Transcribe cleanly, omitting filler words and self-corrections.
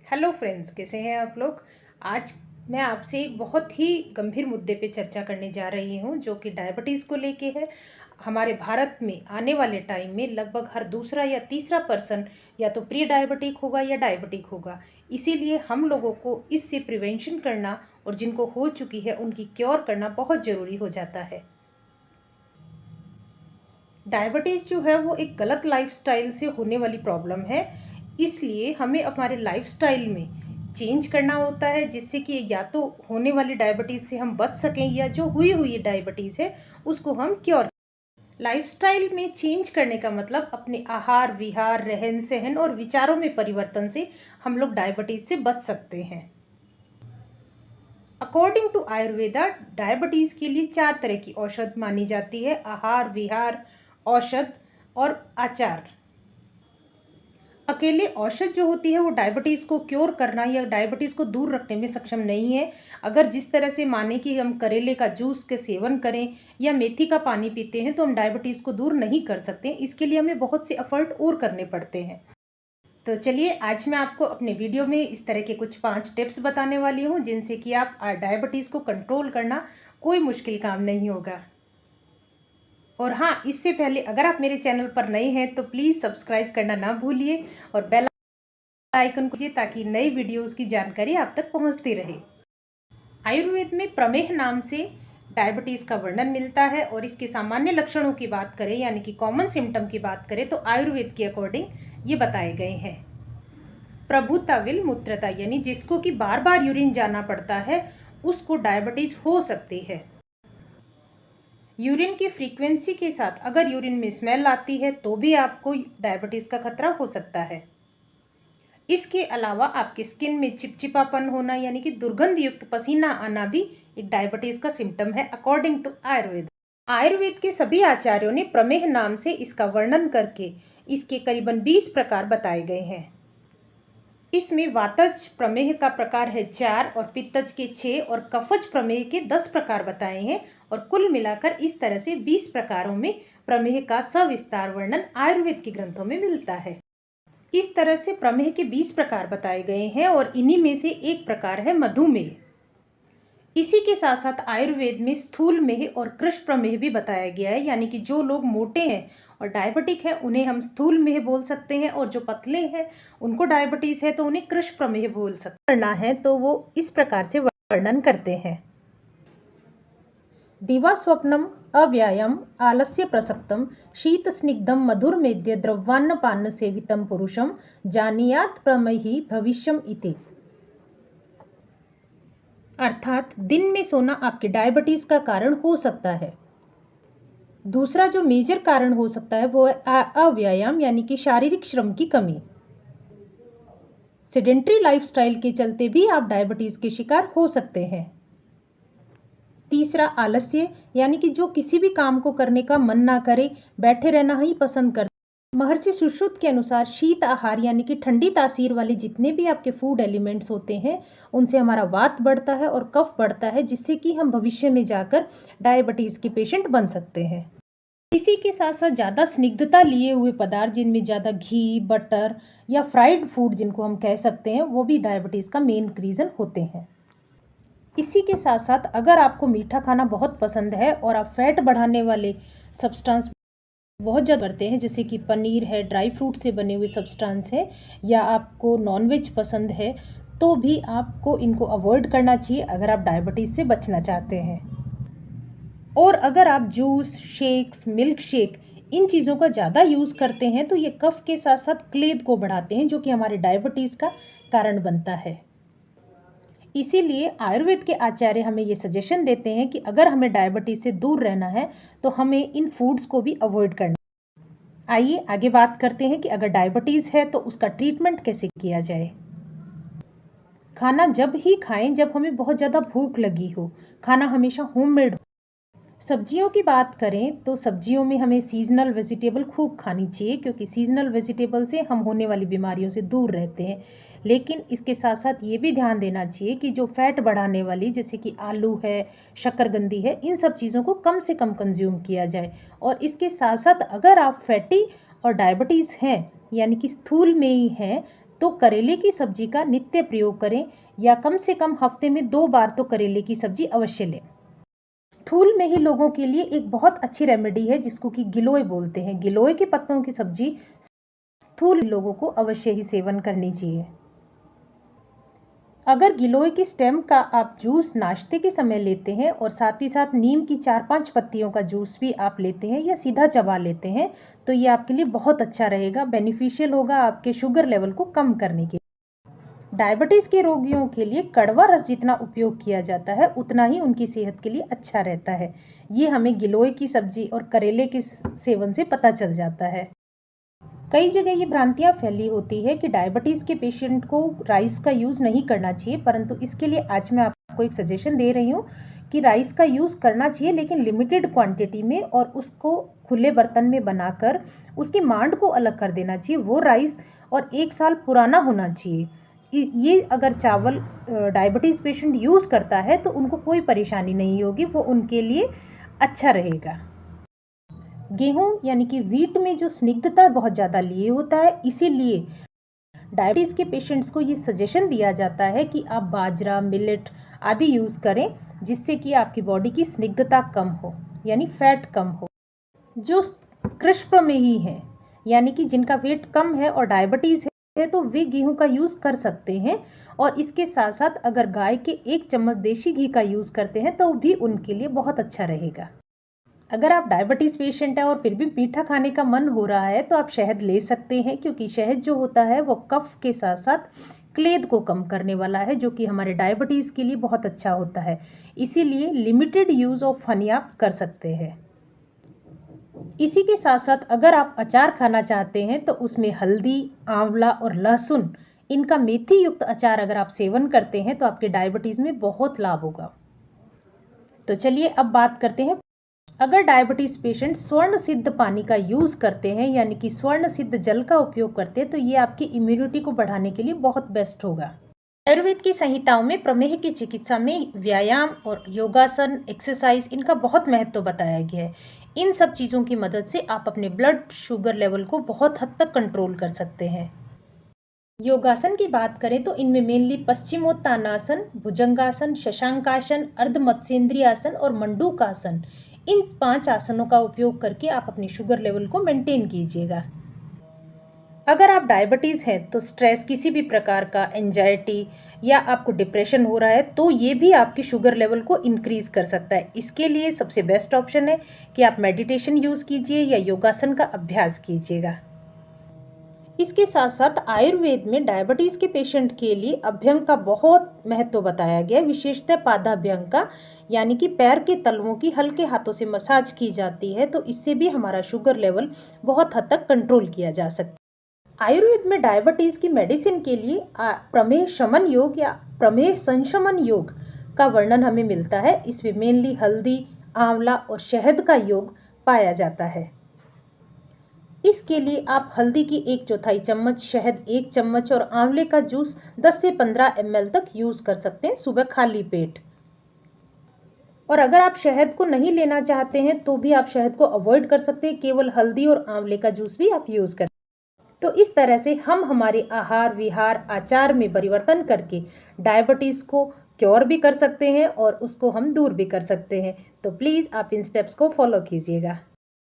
Hello friends, कैसे हैं आप लोग। आज मैं आपसे एक बहुत ही गंभीर मुद्दे पे चर्चा करने जा रही हूँ जो कि डायबिटीज़ को लेके है। हमारे भारत में आने वाले टाइम में लगभग हर दूसरा या तीसरा पर्सन या तो प्री डायबिटिक होगा या डायबिटिक होगा। इसीलिए हम लोगों को इससे प्रिवेंशन करना और जिनको हो चुकी है उनकी क्योर करना बहुत ज़रूरी हो जाता है। डायबिटीज़ जो है वो एक गलत लाइफस्टाइल से होने वाली प्रॉब्लम है। इसलिए हमें हमारे लाइफस्टाइल में चेंज करना होता है जिससे कि या तो होने वाली डायबिटीज़ से हम बच सकें या जो हुई डायबिटीज़ है उसको हम क्योर। लाइफस्टाइल में चेंज करने का मतलब अपने आहार विहार रहन सहन और विचारों में परिवर्तन से हम लोग डायबिटीज़ से बच सकते हैं। अकॉर्डिंग टू आयुर्वेदा डायबिटीज़ के लिए 4 तरह की औषध मानी जाती है: आहार विहार, औषध और आचार। अकेले औषध जो होती है वो डायबिटीज़ को क्योर करना या डायबिटीज़ को दूर रखने में सक्षम नहीं है। अगर जिस तरह से माने कि हम करेले का जूस के सेवन करें या मेथी का पानी पीते हैं तो हम डायबिटीज़ को दूर नहीं कर सकते। इसके लिए हमें बहुत से एफर्ट और करने पड़ते हैं। तो चलिए आज मैं आपको अपने वीडियो में इस तरह के कुछ 5 टिप्स बताने वाली हूँ जिनसे कि आप डायबिटीज़ को कंट्रोल करना कोई मुश्किल काम नहीं होगा। और हाँ, इससे पहले अगर आप मेरे चैनल पर नए हैं तो प्लीज़ सब्सक्राइब करना ना भूलिए और बेल आइकन को दीजिए ताकि नई वीडियोज़ की जानकारी आप तक पहुँचती रहे। आयुर्वेद में प्रमेह नाम से डायबिटीज़ का वर्णन मिलता है और इसके सामान्य लक्षणों की बात करें यानी कि कॉमन सिम्टम की बात करें तो आयुर्वेद के अकॉर्डिंग ये बताए गए हैं। प्रभुता विल मूत्रता यानी जिसको कि बार बार यूरिन जाना पड़ता है उसको डायबिटीज़ हो सकती है। यूरिन की फ्रीक्वेंसी के साथ अगर यूरिन में स्मेल आती है तो भी आपको डायबिटीज़ का खतरा हो सकता है। इसके अलावा आपकी स्किन में चिपचिपापन होना यानी कि दुर्गंध युक्त पसीना आना भी एक डायबिटीज़ का सिम्टम है अकॉर्डिंग टू आयुर्वेद। आयुर्वेद के सभी आचार्यों ने प्रमेह नाम से इसका वर्णन करके इसके करीबन 20 प्रकार बताए गए हैं। इसमें वातज प्रमेह का प्रकार है 4 और पित्तज के 6 और कफज प्रमेह के 10 प्रकार बताए हैं और कुल मिलाकर इस तरह से 20 प्रकारों में प्रमेह का सविस्तार वर्णन आयुर्वेद के ग्रंथों में मिलता है। इस तरह से प्रमेह के 20 प्रकार बताए गए हैं और इन्हीं में से एक प्रकार है मधुमेह। इसी के साथ साथ आयुर्वेद में स्थूल मेह और कृश प्रमेह भी बताया गया है यानी कि जो लोग मोटे हैं और डायबिटिक है उन्हें हम स्थूल मेह बोल सकते हैं और जो पतले हैं उनको डायबिटीज़ है तो उन्हें कृश प्रमेह बोल सकते करना है तो वो इस प्रकार से वर्णन करते हैं। दिवा स्वप्नम अव्यायम आलस्य प्रसक्तम शीत स्निग्धम मधुरमेद्य द्रव्यान्नपान सेवितम पुरुषम जानियात प्रमेही भविष्यम इति। अर्थात दिन में सोना आपके डायबिटीज़ का कारण हो सकता है। दूसरा जो मेजर कारण हो सकता है वो है अव्यायाम यानी कि शारीरिक श्रम की कमी। सेडेंट्री लाइफस्टाइल के चलते भी आप डायबिटीज़ के शिकार हो सकते हैं। तीसरा आलस्य यानी कि जो किसी भी काम को करने का मन ना करे, बैठे रहना ही पसंद करते। महर्षि सुश्रुत के अनुसार शीत आहार यानी कि ठंडी तासीर वाले जितने भी आपके फूड एलिमेंट्स होते हैं उनसे हमारा वात बढ़ता है और कफ बढ़ता है जिससे कि हम भविष्य में जाकर डायबिटीज़ के पेशेंट बन सकते हैं। इसी के साथ साथ ज़्यादा स्निग्धता लिए हुए पदार्थ जिनमें ज़्यादा घी बटर या फ्राइड फूड जिनको हम कह सकते हैं वो भी डायबिटीज़ का मेन रीज़न होते हैं। इसी के साथ साथ अगर आपको मीठा खाना बहुत पसंद है और आप फैट बढ़ाने वाले सब्सटेंस बहुत ज़्यादा करते हैं जैसे कि पनीर है, ड्राई फ्रूट से बने हुए सब्सटेंस है या आपको नॉनवेज पसंद है तो भी आपको इनको अवॉइड करना चाहिए अगर आप डायबिटीज़ से बचना चाहते हैं। और अगर आप जूस शेक्स मिल्क शेक इन चीज़ों का ज़्यादा यूज़ करते हैं तो ये कफ के साथ साथ क्लेद को बढ़ाते हैं जो कि हमारे डायबिटीज़ का कारण बनता है। इसीलिए आयुर्वेद के आचार्य हमें ये सजेशन देते हैं कि अगर हमें डायबिटीज़ से दूर रहना है तो हमें इन फूड्स को भी अवॉइड करना। आइए आगे बात करते हैं कि अगर डायबिटीज़ है तो उसका ट्रीटमेंट कैसे किया जाए। खाना जब ही खाएं जब हमें बहुत ज़्यादा भूख लगी हो। खाना हमेशा होममेड हो। सब्जियों की बात करें तो सब्जियों में हमें सीजनल वेजिटेबल खूब खानी चाहिए क्योंकि सीजनल वेजिटेबल से हम होने वाली बीमारियों से दूर रहते हैं। लेकिन इसके साथ साथ ये भी ध्यान देना चाहिए कि जो फैट बढ़ाने वाली जैसे कि आलू है, शक्करकंदी है, इन सब चीज़ों को कम से कम कंज्यूम किया जाए। और इसके साथ साथ अगर आप फैटी और डायबिटीज़ हैं यानी कि स्थूल में ही हैं तो करेले की सब्जी का नित्य प्रयोग करें या कम से कम हफ्ते में 2 बार तो करेले की सब्जी अवश्य लें। स्थूल में ही लोगों के लिए एक बहुत अच्छी रेमेडी है जिसको कि गिलोय बोलते हैं। गिलोय के पत्तों की सब्जी स्थूल लोगों को अवश्य ही सेवन करनी चाहिए। अगर गिलोय की स्टेम का आप जूस नाश्ते के समय लेते हैं और साथ ही साथ नीम की 4-5 पत्तियों का जूस भी आप लेते हैं या सीधा चबा लेते हैं तो ये आपके लिए बहुत अच्छा रहेगा, बेनिफिशियल होगा आपके शुगर लेवल को कम करने के। डायबिटीज़ के रोगियों के लिए कड़वा रस जितना उपयोग किया जाता है उतना ही उनकी सेहत के लिए अच्छा रहता है। ये हमें गिलोय की सब्जी और करेले के सेवन से पता चल जाता है। कई जगह ये भ्रांतियाँ फैली होती है कि डायबिटीज़ के पेशेंट को राइस का यूज़ नहीं करना चाहिए, परंतु इसके लिए आज मैं आपको एक सजेशन दे रही हूँ कि राइस का यूज़ करना चाहिए लेकिन लिमिटेड क्वांटिटी में, और उसको खुले बर्तन में बनाकर उसकी मांड को अलग कर देना चाहिए। वो राइस और 1 साल पुराना होना चाहिए। ये अगर चावल डायबिटीज़ पेशेंट यूज़ करता है तो उनको कोई परेशानी नहीं होगी, वो उनके लिए अच्छा रहेगा। गेहूं यानी कि व्हीट में जो स्निग्धता बहुत ज़्यादा लिए होता है, इसीलिए डायबिटीज़ के पेशेंट्स को ये सजेशन दिया जाता है कि आप बाजरा, मिलेट आदि यूज़ करें जिससे कि आपकी बॉडी की स्निग्धता कम हो यानी फैट कम हो। जो कृष्ण प्रमेही हैं यानी कि जिनका वेट कम है और डायबिटीज़ है तो वे गेहूं का यूज़ कर सकते हैं, और इसके साथ साथ अगर गाय के 1 चम्मच देसी घी का यूज़ करते हैं तो भी उनके लिए बहुत अच्छा रहेगा। अगर आप डायबिटीज़ पेशेंट हैं और फिर भी मीठा खाने का मन हो रहा है तो आप शहद ले सकते हैं, क्योंकि शहद जो होता है वो कफ के साथ साथ क्लेद को कम करने वाला है जो कि हमारे डायबिटीज़ के लिए बहुत अच्छा होता है। इसीलिए लिमिटेड यूज़ ऑफ हनी आप कर सकते हैं। इसी के साथ साथ अगर आप अचार खाना चाहते हैं तो उसमें हल्दी, आंवला और लहसुन, इनका मेथी युक्त अचार अगर आप सेवन करते हैं तो आपके डायबिटीज़ में बहुत लाभ होगा। तो चलिए अब बात करते हैं, अगर डायबिटीज़ पेशेंट स्वर्ण सिद्ध पानी का यूज़ करते हैं यानी कि स्वर्ण सिद्ध जल का उपयोग करते हैं तो ये आपकी इम्यूनिटी को बढ़ाने के लिए बहुत बेस्ट होगा। आयुर्वेद की संहिताओं में प्रमेह की चिकित्सा में व्यायाम और योगासन, एक्सरसाइज, इनका बहुत महत्व बताया गया है। इन सब चीज़ों की मदद से आप अपने ब्लड शुगर लेवल को बहुत हद तक कंट्रोल कर सकते हैं। योगासन की बात करें तो इनमें मेनली पश्चिमोत्तानासन, भुजंगासन, शशांकासन, अर्धमत्स्येंद्रियासन और मंडूकासन, इन 5 आसनों का उपयोग करके आप अपने शुगर लेवल को मेंटेन कीजिएगा। अगर आप डायबिटीज़ हैं तो स्ट्रेस, किसी भी प्रकार का एंजाइटी या आपको डिप्रेशन हो रहा है तो ये भी आपकी शुगर लेवल को इंक्रीज़ कर सकता है। इसके लिए सबसे बेस्ट ऑप्शन है कि आप मेडिटेशन यूज़ कीजिए या योगासन का अभ्यास कीजिएगा। इसके साथ साथ आयुर्वेद में डायबिटीज़ के पेशेंट के लिए अभ्यंग का बहुत महत्व बताया गया है, विशेषतः पादाभ्यंग का, यानी कि पैर के तलवों की हल्के हाथों से मसाज की जाती है तो इससे भी हमारा शुगर लेवल बहुत हद तक कंट्रोल किया जा सकता है। आयुर्वेद में डायबिटीज़ की मेडिसिन के लिए प्रमेह शमन योग या प्रमेह संशमन योग का वर्णन हमें मिलता है। इसमें मेनली हल्दी, आंवला और शहद का योग पाया जाता है। इसके लिए आप हल्दी की 1/4 चम्मच, शहद 1 चम्मच और आंवले का जूस 10 से 15 ml तक यूज़ कर सकते हैं सुबह खाली पेट। और अगर आप शहद को नहीं लेना चाहते हैं तो भी आप शहद को अवॉइड कर सकते हैं, केवल हल्दी और आंवले का जूस भी आप यूज़ करें। तो इस तरह से हम हमारे आहार विहार आचार में परिवर्तन करके डायबिटीज़ को क्योर भी कर सकते हैं और उसको हम दूर भी कर सकते हैं। तो प्लीज़ आप इन स्टेप्स को फॉलो कीजिएगा।